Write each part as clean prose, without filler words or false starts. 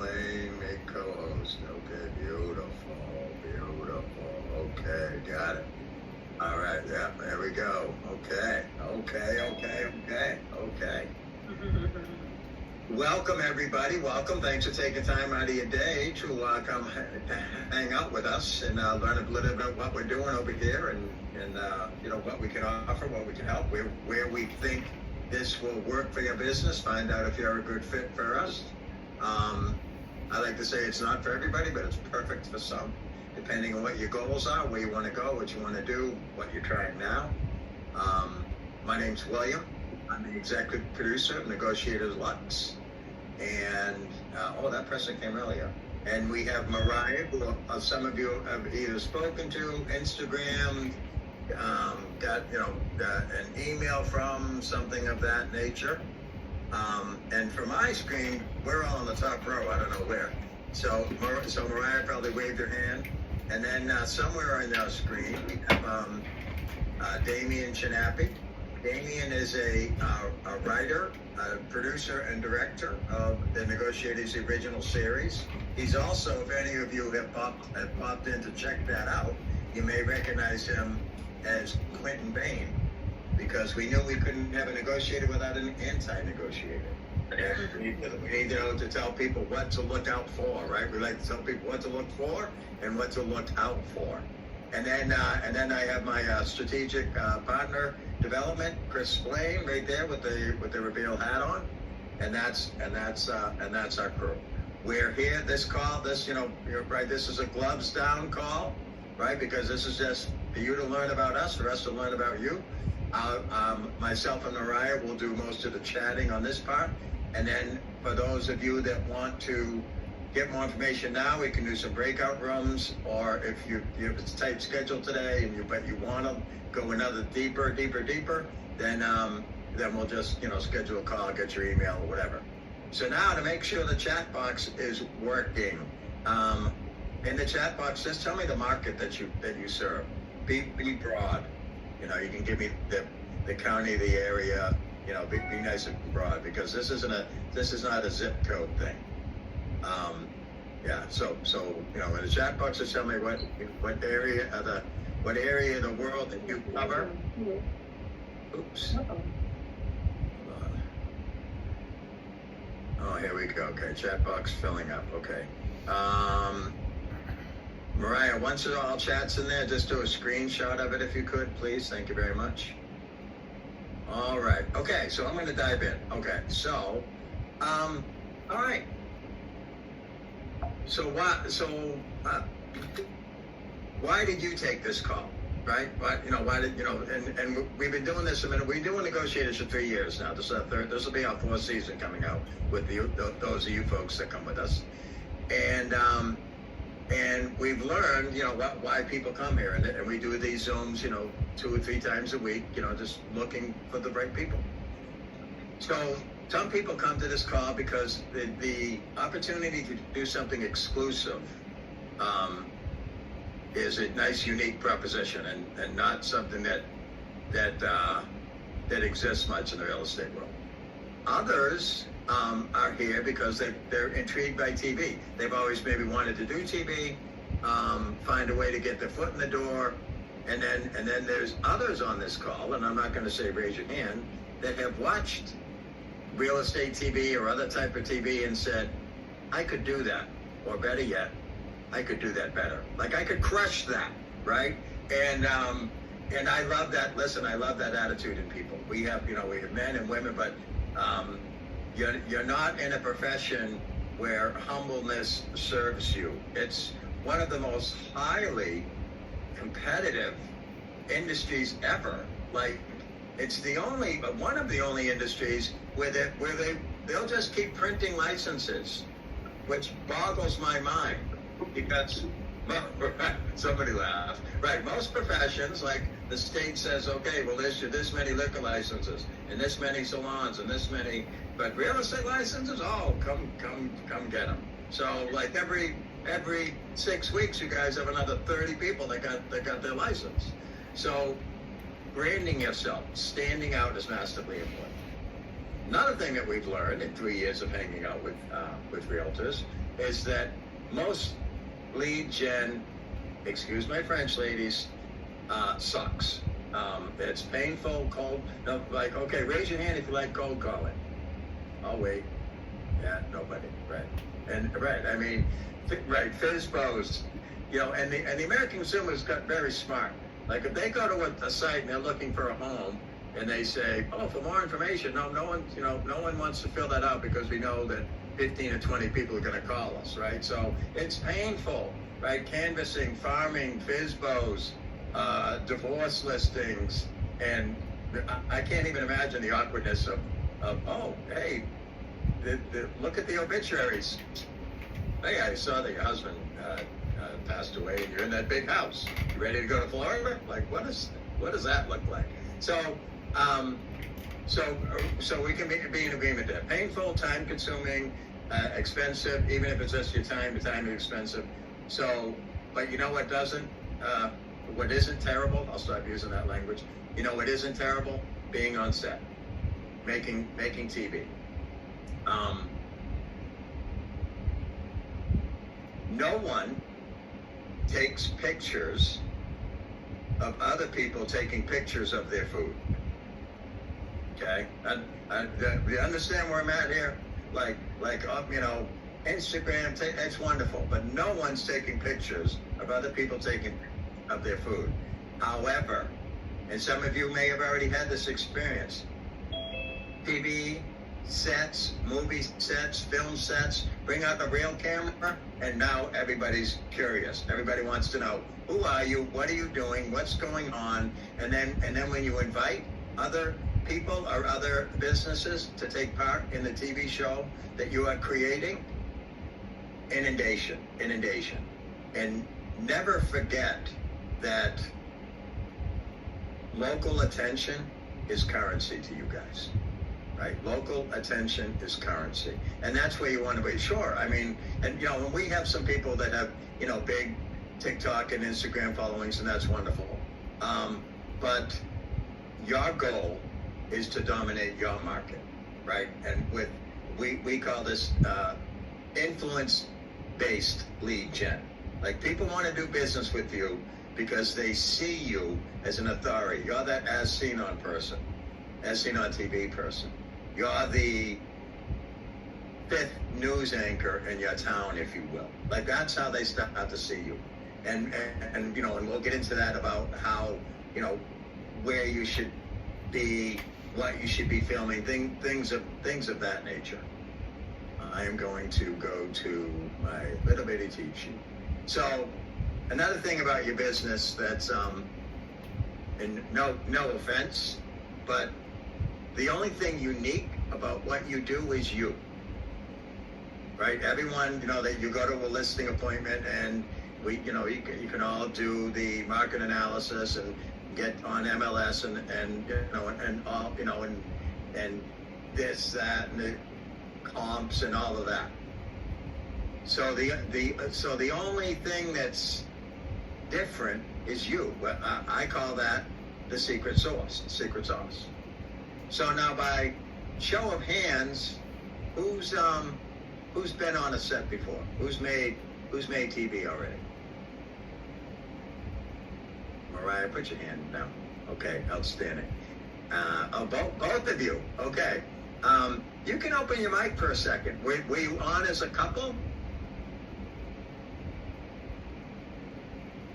Explain, make co-host. Okay, beautiful. Okay, got it. All right, yeah, there we go. Okay. Welcome, everybody. Welcome. Thanks for taking time out of your day to come hang out with us and learn a little bit about what we're doing over here and what we can offer, what we can help, where we think this will work for your business. Find out if you're a good fit for us. I like to say it's not for everybody, but it's perfect for some, depending on what your goals are, where you want to go, what you want to do, what you're trying now. My name's William. I'm the executive producer of Negotiators Lux. And, that person came earlier. And we have Mariah, who some of you have either spoken to, Instagram, got an email from, something of that nature. And for my screen, we're all on the top row. I don't know where. So Mariah probably waved her hand. And then somewhere on our screen, we have Damian Chinapi. Damian is a writer, a producer, and director of the Negotiators original series. He's also, if any of you have popped in to check that out, you may recognize him as Quentin Bain, because we knew we couldn't have a negotiator without an anti-negotiator. We need to tell people what to look out for, right? We like to tell people what to look for and what to look out for. And then I have my strategic partner development, Chris Blaine, right there with the reveal hat on, and that's our crew. We're here. This you're right. This is a gloves down call, right? Because this is just for you to learn about us, for us to learn about you. Myself and Mariah will do most of the chatting on this part, and then for those of you that want to get more information now, we can do some breakout rooms, or if it's a tight schedule today but you want to go another deeper, then we'll just schedule a call, get your email or whatever. So now to make sure the chat box is working, in the chat box, just tell me the market that you serve. Be broad. You can give me the county, the area. Be nice and broad, because this is not a zip code thing. So in the chat box, just tell me what area of the world that you cover. Oops. Hold on. Oh, here we go. Okay, chat box filling up. Okay. Mariah, once all chat's in there, just do a screenshot of it if you could, please. Thank you very much. All right. Okay, so I'm going to dive in. Okay, so, all right. So why did you take this call, right? And we've been doing this we've been doing negotiators for 3 years now. This will be our 4th season coming out with those of you folks that come with us. And we've learned, why people come here, and we do these Zooms, 2 or 3 times a week, just looking for the right people. So some people come to this call because the opportunity to do something exclusive is a nice, unique proposition, and not something that exists much in the real estate world. Others are here because they're intrigued by TV. They've always maybe wanted to do TV, find a way to get their foot in the door, and then there's others on this call, and I'm not going to say raise your hand, that have watched real estate TV or other type of TV and said, I could do that, or better yet, I could do that better. Like, I could crush that, right? And I love that. Listen, I love that attitude in people. We have men and women, but you're not in a profession where humbleness serves you. It's one of the most highly competitive industries ever. Like, it's one of the only industries where they'll just keep printing licenses, which boggles my mind, because somebody laughed. Right, most professions, like the state says, okay, we'll issue this many liquor licenses and this many salons and this many, but real estate licenses, oh, come get them. So like every 6 weeks, you guys have another 30 people that got their license. So branding yourself, standing out is massively important. Another thing that we've learned in 3 years of hanging out with realtors is that most lead gen, excuse my French, ladies, sucks. It's painful, cold. No, like, okay, raise your hand if you like cold calling. I'll wait. Yeah, nobody. Right. And right, I mean, right, FISBOs, and the American consumers got very smart. Like if they go to a site and they're looking for a home, and they say, "Oh, for more information," no one wants to fill that out because we know that 15 or 20 people are going to call us, right? So it's painful, right? Canvassing, farming, FISBOs, divorce listings, and I can't even imagine the awkwardness of oh, hey, look at the obituaries. Hey, I saw that your husband passed away, and you're in that big house. You ready to go to Florida? Like, what does that look like? So, so we can be in agreement there. Painful, time-consuming, expensive. Even if it's just your time, the time is expensive. So, but you know what doesn't? What isn't terrible? I'll stop using that language. You know what isn't terrible? Being on set, making TV. No one takes pictures of other people taking pictures of their food. Okay, you understand where I'm at here? Like, Instagram, it's wonderful, but no one's taking pictures of other people taking of their food. However, and some of you may have already had this experience, TV sets, movie sets, film sets, bring out the real camera, and now everybody's curious. Everybody wants to know, who are you? What are you doing? What's going on? And then when you invite other people or other businesses to take part in the TV show that you are creating, inundation. And never forget that local attention is currency to you guys. Right? Local attention is currency. And that's where you want to be. Sure, I mean, and when we have some people that have, big TikTok and Instagram followings, and that's wonderful. But your goal is to dominate your market, right? And we call this influence-based lead gen. Like people want to do business with you because they see you as an authority. You're that as seen on TV person. You're the fifth news anchor in your town, if you will. Like that's how they start to see you. And we'll get into that about how, where you should be, what you should be filming, things of that nature. I am going to go to my little bitty cheat sheet. So another thing about your business that's, and no offense, but the only thing unique about what you do is you, right? Everyone, that you go to a listing appointment and you can all do the market analysis and get on MLS and all, and this, that, and the comps and all of that. So the only thing that's different is you. I call that the secret sauce. So now, by show of hands, who's been on a set before? Who's made TV already? Mariah, put your hand down. Okay, outstanding. Both of you. Okay. You can open your mic for a second. Were you on as a couple?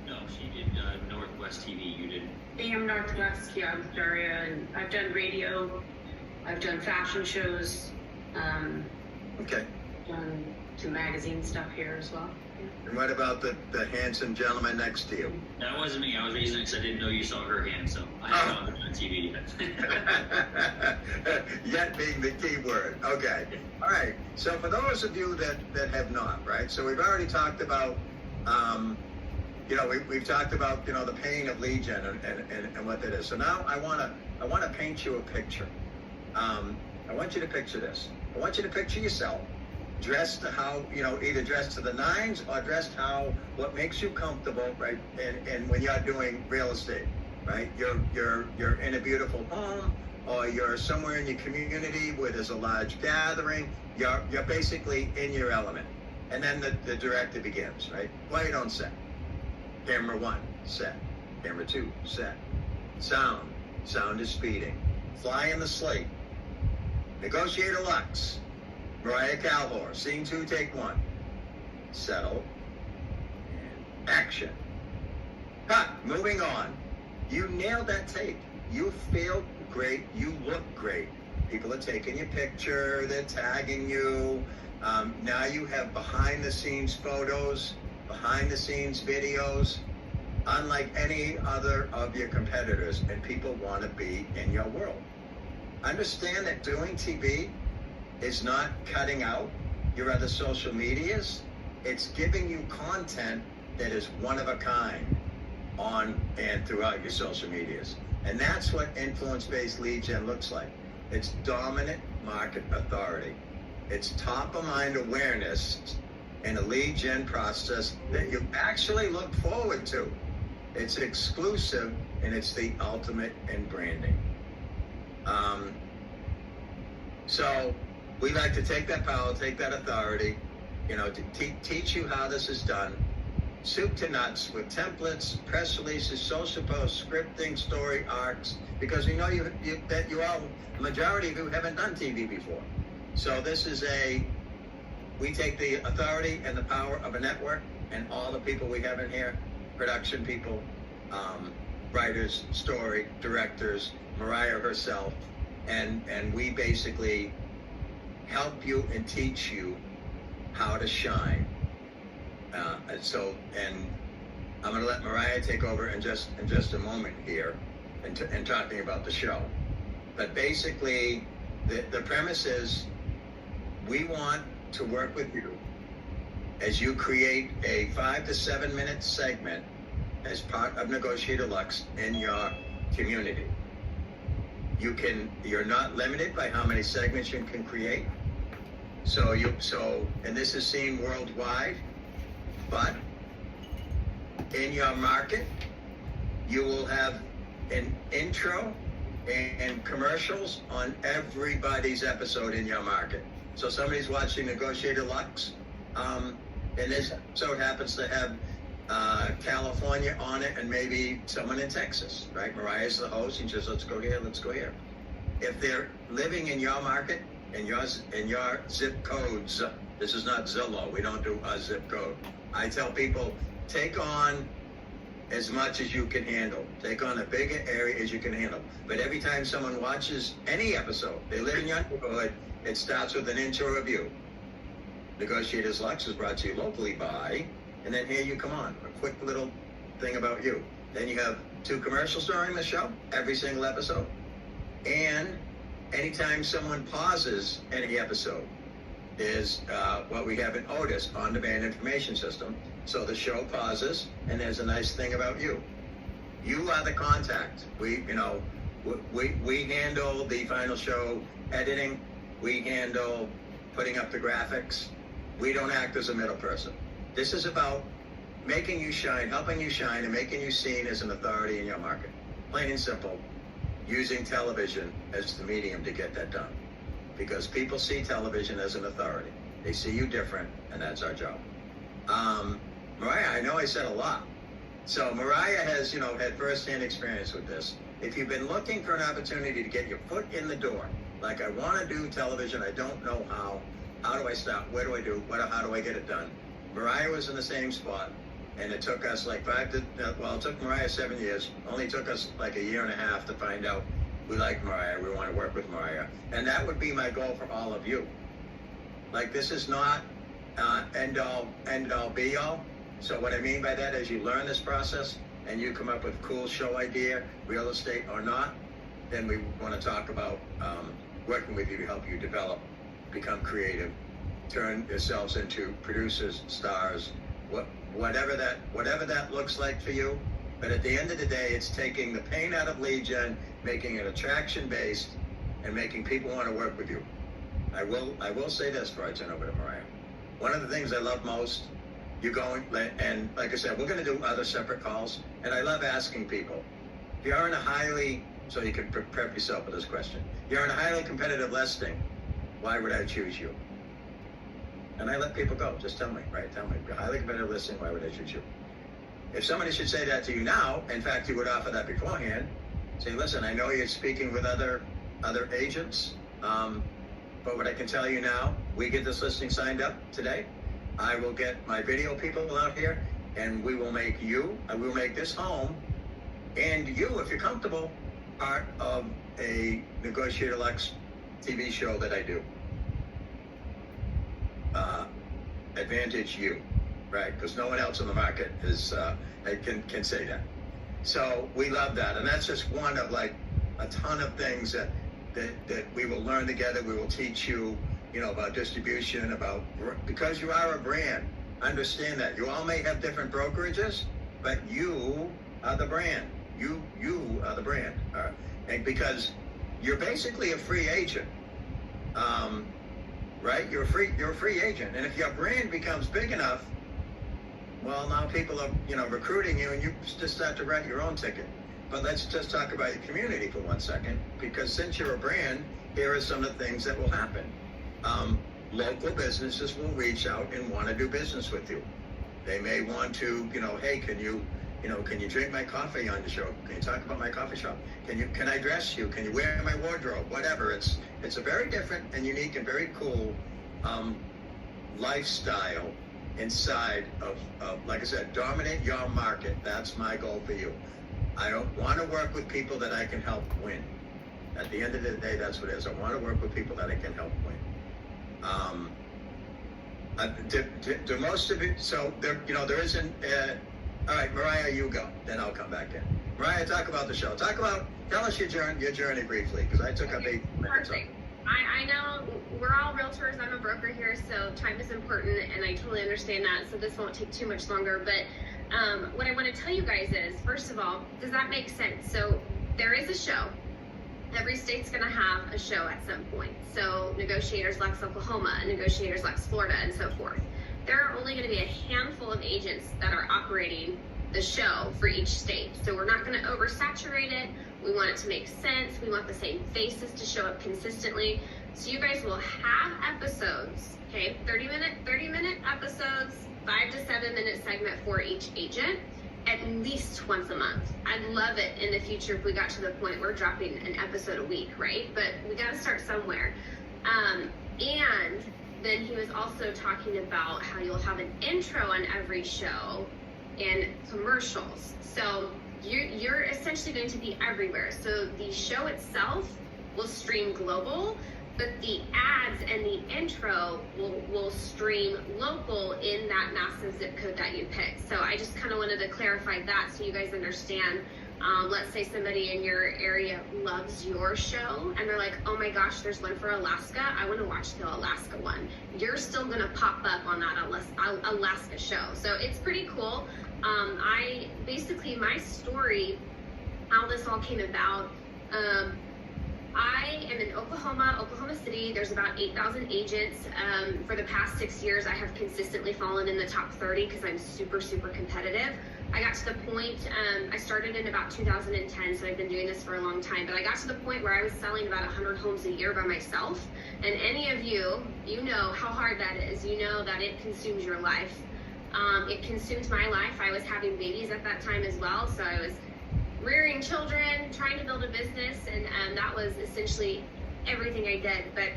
No, she did Northwest TV. You did. AM Northwest, yeah, I'm Daria, and I've done radio, I've done fashion shows, Okay. done some magazine stuff here as well. And what about the handsome gentleman next to you? That wasn't me. I was raising it because I didn't know you saw her hand, so I haven't been on TV yet. Yet being the key word. Okay. All right. So for those of you that have not, right? So we've already talked about, we've talked about, the pain of lead gen and what that is. So now I want to paint you a picture. I want you to picture this. I want you to picture yourself dressed how, either dressed to the nines or dressed what makes you comfortable, right? And when you're doing real estate, right? You're in a beautiful home, or you're somewhere in your community where there's a large gathering. You're basically in your element. And then the director begins, right? Quiet on set. Camera 1, set. Camera 2, set. Sound. Sound is speeding. Fly in the slate. Negotiator Lux. Mariah Calhor. Scene 2, take 1. Settle. And action. Cut. Moving on. You nailed that take. You feel great. You look great. People are taking your picture. They're tagging you. Now you have behind-the-scenes photos, behind-the-scenes videos, unlike any other of your competitors, and people want to be in your world. Understand that doing TV is not cutting out your other social medias. It's giving you content that is one of a kind on and throughout your social medias. And that's what influence-based lead gen looks like. It's dominant market authority. It's top-of-mind awareness in a lead gen process that you actually look forward to. It's exclusive, and it's the ultimate in branding. So we like to take that power, take that authority, to teach you how this is done, soup to nuts, with templates, press releases, social posts, scripting, story arcs, because we know that you all, the majority of you haven't done TV before. So this is we take the authority and the power of a network and all the people we have in here, production people, writers, story, directors, Mariah herself, and we basically help you and teach you how to shine. And I'm going to let Mariah take over in just a moment here, and talking about the show. But basically, the premise is we want to work with you as you create a 5 to 7 minute segment as part of Negotiator Lux in your community. You're not limited by how many segments you can create. And this is seen worldwide, but in your market, you will have an intro and commercials on everybody's episode in your market. So somebody's watching Negotiator Lux, and this episode happens to have California on it, and maybe someone in Texas, right? Mariah's the host, and just let's go here. If they're living in your market, in your zip codes, this is not Zillow. We don't do a zip code. I tell people, take on as much as you can handle. Take on a bigger area as you can handle. But every time someone watches any episode, they live in your neighborhood, it starts with an intro of you. Negotiators Lux is brought to you locally by, and then here you come on, a quick little thing about you. Then you have 2 commercials during the show, every single episode. And anytime someone pauses any episode, is what we have in Otis, on-demand information system. So the show pauses, and there's a nice thing about you. You are the contact. We handle the final show editing. We handle putting up the graphics. We don't act as a middle person. This is about making you shine, helping you shine, and making you seen as an authority in your market. Plain and simple, using television as the medium to get that done. Because people see television as an authority. They see you different, and that's our job. Mariah, I know I said a lot. So Mariah has, had firsthand experience with this. If you've been looking for an opportunity to get your foot in the door, like I want to do television, I don't know how do I start, what do I do, how do I get it done? Mariah was in the same spot, and it took us it took Mariah 7 years, only took us like a year and a half to find out we like Mariah, we want to work with Mariah. And that would be my goal for all of you. Like, this is not end all, be all. So what I mean by that is you learn this process and you come up with a cool show idea, real estate or not, then we want to talk about working with you to help you develop, become creative, turn yourselves into producers, stars, whatever that looks like for you. But at the end of the day, it's taking the pain out of lead gen, making it attraction-based, and making people want to work with you. I will say this before I turn over to Mariah. One of the things I love most, and like I said, we're going to do other separate calls, and I love asking people, if you're in a so you can prep yourself with this question. You're in a highly competitive listing, why would I choose you? And I let people go. Just tell me, right? Tell me. You're highly committed listening. Why would I shoot you? If somebody should say that to you now, in fact, you would offer that beforehand. Say, listen, I know you're speaking with other agents, but what I can tell you now, we get this listing signed up today. I will get my video people out here, and we will make this home, and you, if you're comfortable, part of a Negotiator Lux TV show that I do. Advantage you, right? Because no one else in the market can say that. So we love that, and that's just one of like a ton of things that we will learn together. We will teach you, about distribution, because you are a brand. Understand that you all may have different brokerages, but you are the brand. You are the brand, and because you're basically a free agent. Right? You're a free agent. And if your brand becomes big enough, well, now people are, recruiting you, and you just start to write your own ticket. But let's just talk about your community for 1 second, because since you're a brand, here are some of the things that will happen. Local businesses will reach out and want to do business with you. They may want to, hey, can you drink my coffee on the show? Can you talk about my coffee shop? Can I dress you? Can you wear my wardrobe? Whatever. It's a very different and unique and very cool lifestyle inside of, like I said, dominate your market. That's my goal for you. I don't want to work with people that I can help win. At the end of the day, that's what it is. I want to work with people that I can help win. Do most of it, so there isn't, all right, Mariah, you go, then I'll come back in. Mariah, talk about the show. Tell us your journey briefly, because I took up 8 minutes. Perfect. I know we're all realtors. I'm a broker here, so time is important, and I totally understand that, so this won't take too much longer. But what I want to tell you guys is, first of all, does that make sense? So there is a show. Every state's going to have a show at some point. So Negotiators Lux Oklahoma, Negotiators Lux Florida, and so forth. There are only going to be a handful of agents that are operating the show for each state. So we're not going to oversaturate it. We want it to make sense. We want the same faces to show up consistently. So you guys will have episodes, okay? 30 minute episodes, 5 to 7 minute segment for each agent, at least once a month. I'd love it in the future if we got to the point we're dropping an episode a week, right? But we got to start somewhere. And then he was also talking about how you'll have an intro on every show and commercials. So you're essentially going to be everywhere. So the show itself will stream global, but the ads and the intro will stream local in that massive zip code that you pick. So I just kind of wanted to clarify that so you guys understand. Let's say somebody in your area loves your show and they're like, oh my gosh, there's one for Alaska. I want to watch the Alaska one. You're still going to pop up on that Alaska show. So it's pretty cool. My story, how this all came about, I am in Oklahoma City. There's about 8,000 agents. For the past 6 years, I have consistently fallen in the top 30 because I'm super, super competitive. I got to the point, I started in about 2010, so I've been doing this for a long time, but I got to the point where I was selling about 100 homes a year by myself. And any of you know how hard that is. You know that it consumes your life. It consumed my life. I was having babies at that time as well, so I was rearing children, trying to build a business, and that was essentially everything I did. But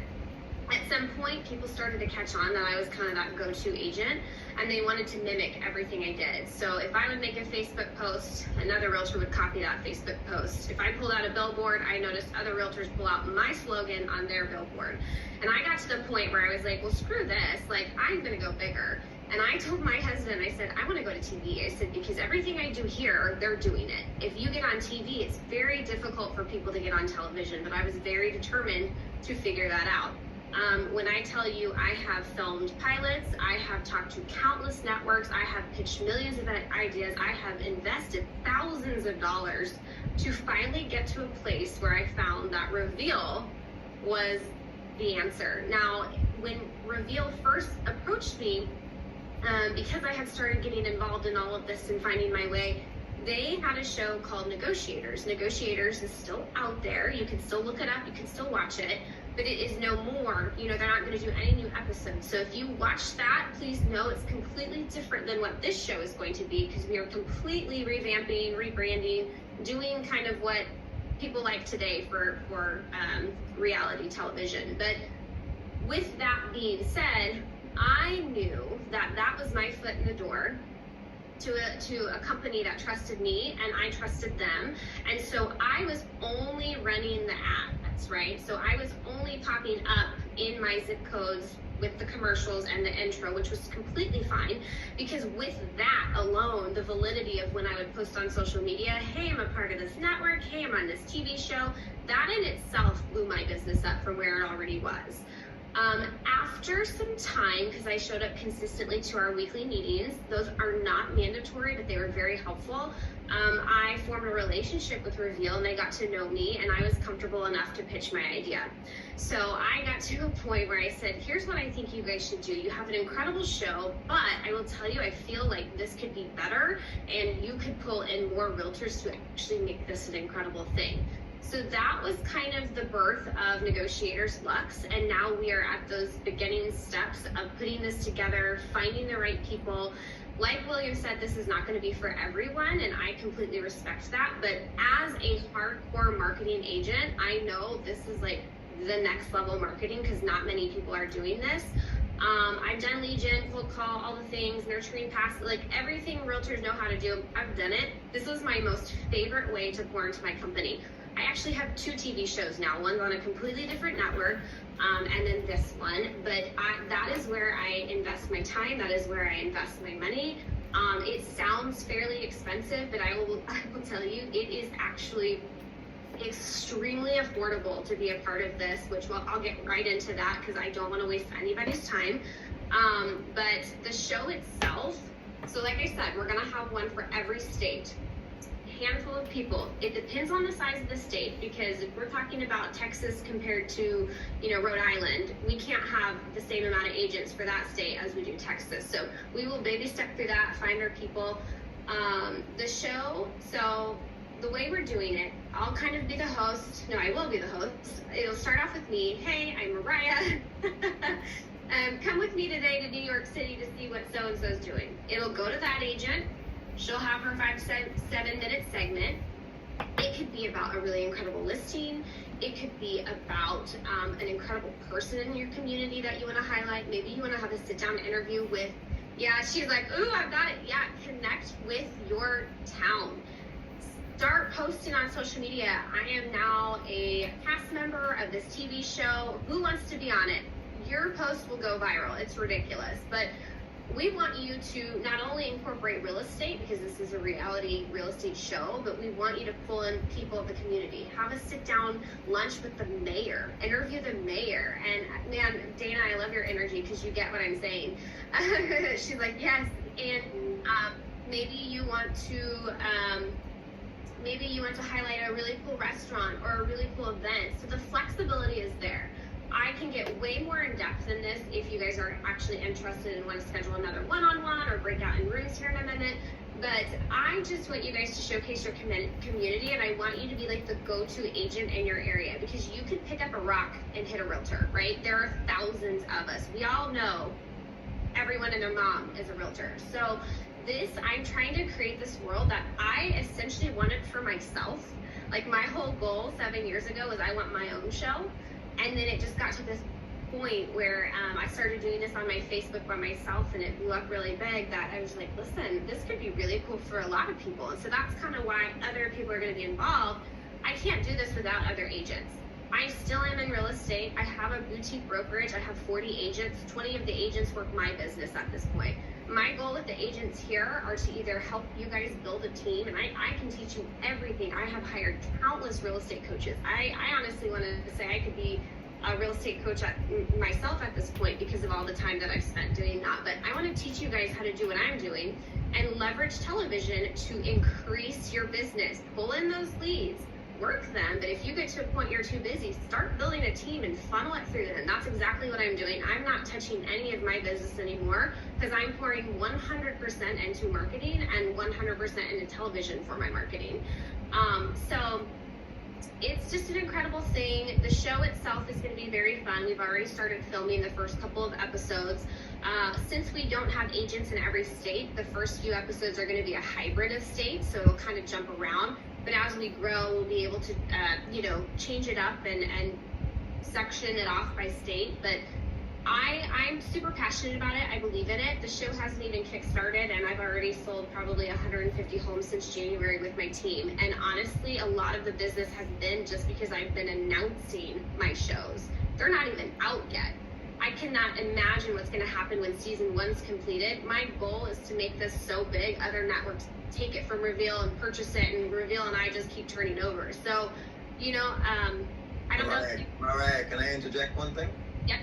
at some point, people started to catch on that I was kind of that go-to agent, and they wanted to mimic everything I did. So if I would make a Facebook post, another realtor would copy that Facebook post. If I pulled out a billboard, I noticed other realtors pull out my slogan on their billboard. And I got to the point where I was like, well, screw this. Like, I'm going to go bigger. And I told my husband, I said, I want to go to TV. I said, because everything I do here, they're doing it. If you get on TV, it's very difficult for people to get on television, but I was very determined to figure that out. When I tell you I have filmed pilots, I have talked to countless networks, I have pitched millions of ideas, I have invested thousands of dollars to finally get to a place where I found that Reveal was the answer. Now, when Reveal first approached me, because I had started getting involved in all of this and finding my way, they had a show called Negotiators. Negotiators is still out there. You can still look it up. You can still watch it. but it is no more. You know, they're not going to do any new episodes. So if you watch that, please know it's completely different than what this show is going to be, because we are completely revamping, rebranding, doing kind of what people like today for reality television. But with that being said, I knew that that was my foot in the door to a company that trusted me, and I trusted them. And so I was only running the ads, right? So I was only popping up in my zip codes with the commercials and the intro, which was completely fine, because with that alone, the validity of when I would post on social media, hey, I'm a part of this network, hey, I'm on this TV show, that in itself blew my business up from where it already was. After some time, because I showed up consistently to our weekly meetings, those are not mandatory, but they were very helpful. I formed a relationship with Reveal, and they got to know me, and I was comfortable enough to pitch my idea. So I got to a point where I said, here's what I think you guys should do. You have an incredible show, but I will tell you, I feel like this could be better, and you could pull in more realtors to actually make this an incredible thing. So that was kind of the birth of Negotiators Luxe, and now we are at those beginning steps of putting this together, finding the right people. Like William said, this is not going to be for everyone, and I completely respect that, but as a hardcore marketing agent, I know this is like the next level marketing, because not many people are doing this. I've done lead gen, cold call, all the things, nurturing passive, like everything realtors know how to do, I've done it. This was my most favorite way to pour into my company. I actually have 2 TV shows now. One's on a completely different network, and then this one. But that is where I invest my time. That is where I invest my money. It sounds fairly expensive, but I will tell you, it is actually extremely affordable to be a part of this, which I'll get right into that, because I don't want to waste anybody's time. But the show itself, so like I said, we're going to have one for every state. Handful of people. It depends on the size of the state, because if we're talking about Texas compared to, you know, Rhode Island, we can't have the same amount of agents for that state as we do Texas. So we will baby step through that, find our people. The show, so the way we're doing it, I'll kind of be the host. No, I will be the host. It'll start off with me. Hey, I'm Mariah. Come with me today to New York City to see what so-and-so's doing. It'll go to that agent. She'll have her 5-7 minute segment. It could be about a really incredible listing. It could be about an incredible person in your community that you want to highlight. Maybe you want to have a sit-down interview with, yeah, she's like, ooh, I've got it. Yeah, connect with your town. Start posting on social media. I am now a cast member of this TV show. Who wants to be on it? Your post will go viral. It's ridiculous. But we want you to not only incorporate real estate, because this is a reality real estate show, but we want you to pull in people of the community. Have a sit-down lunch with the mayor. Interview the mayor. And man, Dana, I love your energy, because you get what I'm saying. She's like, yes. And maybe you want to highlight a really cool restaurant or a really cool event. So the flexibility is there. I can get way more in depth than this if you guys are actually interested and want to schedule another one-on-one or break out in rooms here in a minute. But I just want you guys to showcase your community, and I want you to be like the go-to agent in your area, because you can pick up a rock and hit a realtor, right? There are thousands of us. We all know everyone and their mom is a realtor. So I'm trying to create this world that I essentially wanted for myself. Like my whole goal 7 years ago was I want my own show. And then it just got to this point where I started doing this on my Facebook by myself, and it blew up really big, that I was like, listen, this could be really cool for a lot of people. And so that's kind of why other people are going to be involved. I can't do this without other agents. I still am in real estate. I have a boutique brokerage. I have 40 agents. 20 of the agents work my business at this point. My goal with the agents here are to either help you guys build a team, and I can teach you everything. I have hired countless real estate coaches. I honestly want to say I could be a real estate coach myself at this point, because of all the time that I've spent doing that. But I want to teach you guys how to do what I'm doing and leverage television to increase your business. Pull in those leads, work them, but if you get to a point you're too busy, start building a team and funnel it through them. That's exactly what I'm doing. I'm not touching any of my business anymore, because I'm pouring 100% into marketing and 100% into television for my marketing. So It's just an incredible thing. The show itself is going to be very fun. We've already started filming the first couple of episodes. Since we don't have agents in every state, the first few episodes are going to be a hybrid of states, so it'll kind of jump around. But as we grow, we'll be able to, change it up and section it off by state. But I'm super passionate about it. I believe in it. The show hasn't even kick-started, and I've already sold probably 150 homes since January with my team. And honestly, a lot of the business has been just because I've been announcing my shows. They're not even out yet. I cannot imagine what's going to happen when season 1's completed. My goal is to make this so big, other networks take it from Reveal and purchase it, and Reveal and I just keep turning over. So, I don't know. Mariah, can I interject one thing? Yep.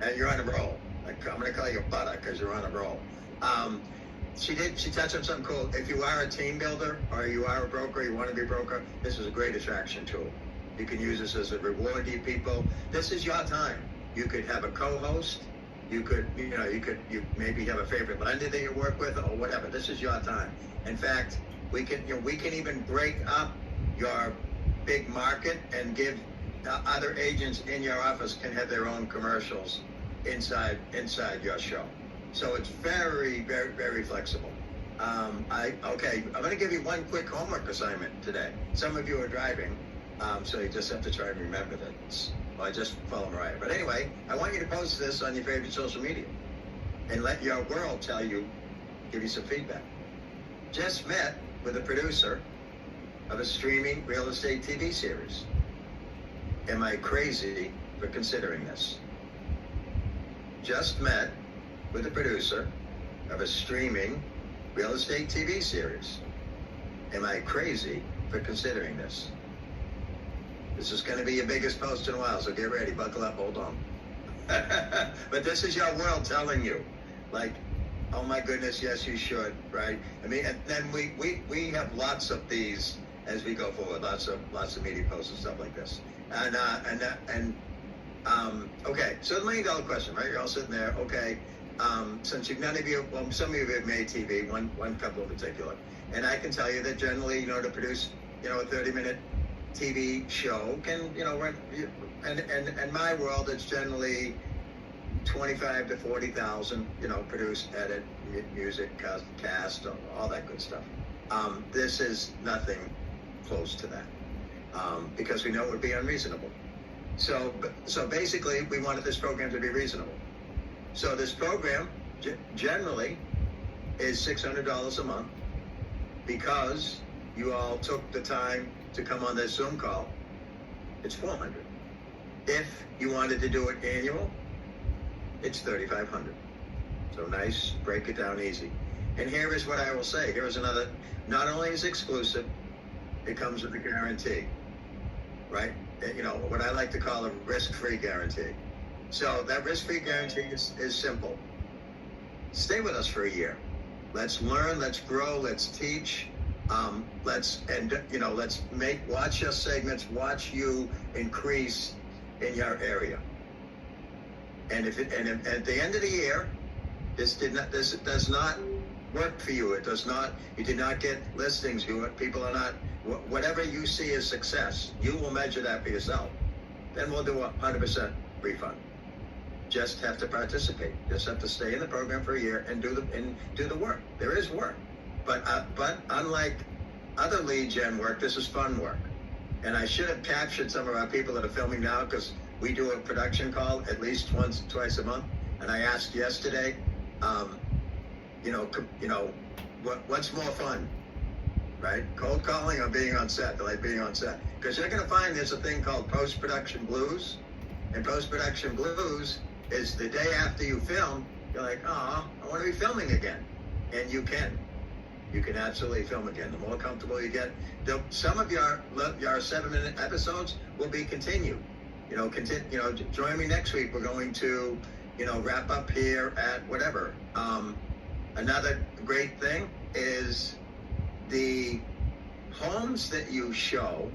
And you're on a roll. Like, I'm going to call you butter because you're on a roll. She touched on something cool. If you are a team builder or you are a broker, you want to be a broker, this is a great attraction tool. You can use this as a reward to people. This is your time. You could have a co-host. You could maybe have a favorite lender that you work with or whatever. This is your time. In fact, we can even break up your big market and give other agents in your office can have their own commercials inside your show. So it's very, very, very flexible. I'm going to give you one quick homework assignment today. Some of you are driving, so you just have to try and remember that. Well, I just follow Mariah. But anyway, I want you to post this on your favorite social media and let your world give you some feedback. Just met with a producer of a streaming real estate TV series. Am I crazy for considering this? Just met with a producer of a streaming real estate TV series. Am I crazy for considering this? This is going to be your biggest post in a while, so get ready, buckle up, hold on. But this is your world telling you, like, oh my goodness, yes, you should, right? I mean, and then we have lots of these as we go forward, lots of media posts and stuff like this. Okay, so the $1 million question, right? You're all sitting there, okay. Since some of you have made TV, one couple in particular, and I can tell you that generally, to produce, a 30-minute TV show can, and my world, it's generally 25 to 40,000, produce, edit, music, cast, all that good stuff. This is nothing close to that, because we know it would be unreasonable. So basically, we wanted this program to be reasonable. So this program generally is $600 a month because you all took the time to come on this Zoom call. It's $400. If you wanted to do it annual, it's $3,500. So nice, break it down easy. And here is what I will say. Here is another. Not only is it exclusive, it comes with a guarantee, right? What I like to call a risk-free guarantee. So that risk-free guarantee is simple. Stay with us for a year. Let's learn, let's grow, let's teach. Let's watch your segments, watch you increase in your area. And if at the end of the year, this does not work for you. You did not get listings. People are not, whatever you see as success, you will measure that for yourself. Then we'll do a 100% refund. Just have to participate. Just have to stay in the program for a year and do the work. There is work, but unlike other lead gen work, this is fun work. And I should have captured some of our people that are filming now, because we do a production call at least twice a month. And I asked yesterday, what's more fun, right? Cold calling or being on set? They like being on set, because you're going to find there's a thing called post-production blues. And post-production blues is the day after you film, you're like, oh, I want to be filming again. And you can. You can absolutely film again. The more comfortable you get, some of your 7-minute episodes will be continued. Join me next week. We're going to, wrap up here at whatever. Another great thing is the homes that you show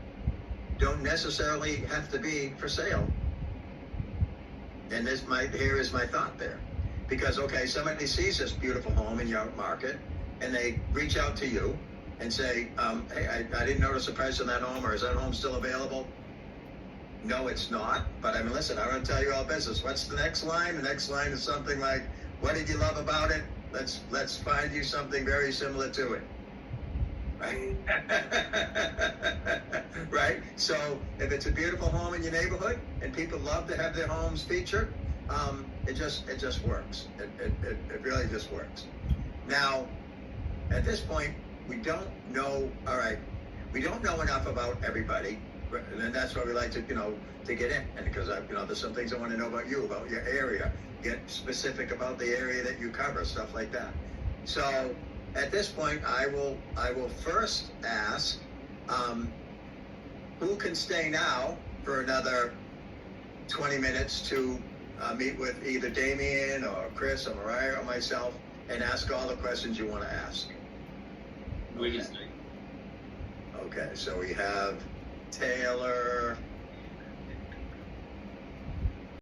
don't necessarily have to be for sale. And here is my thought there. Because, okay, somebody sees this beautiful home in your market, and they reach out to you, and say, hey, I didn't notice the price on that home, or is that home still available? No, it's not. But I mean, listen, I'm going to tell you all business. What's the next line? The next line is something like, what did you love about it? Let's find you something very similar to it. Right? Right? So if it's a beautiful home in your neighborhood and people love to have their homes featured, it just works. It really just works. Now, at this point, we don't know, all right, we don't know enough about everybody, and that's why we like to, to get in, and because there's some things I want to know about you, about your area, get specific about the area that you cover, stuff like that. So at this point, I will first ask, who can stay now for another 20 minutes to meet with either Damien or Chris or Mariah or myself and ask all the questions you want to ask. We can stay. Okay, so we have Taylor,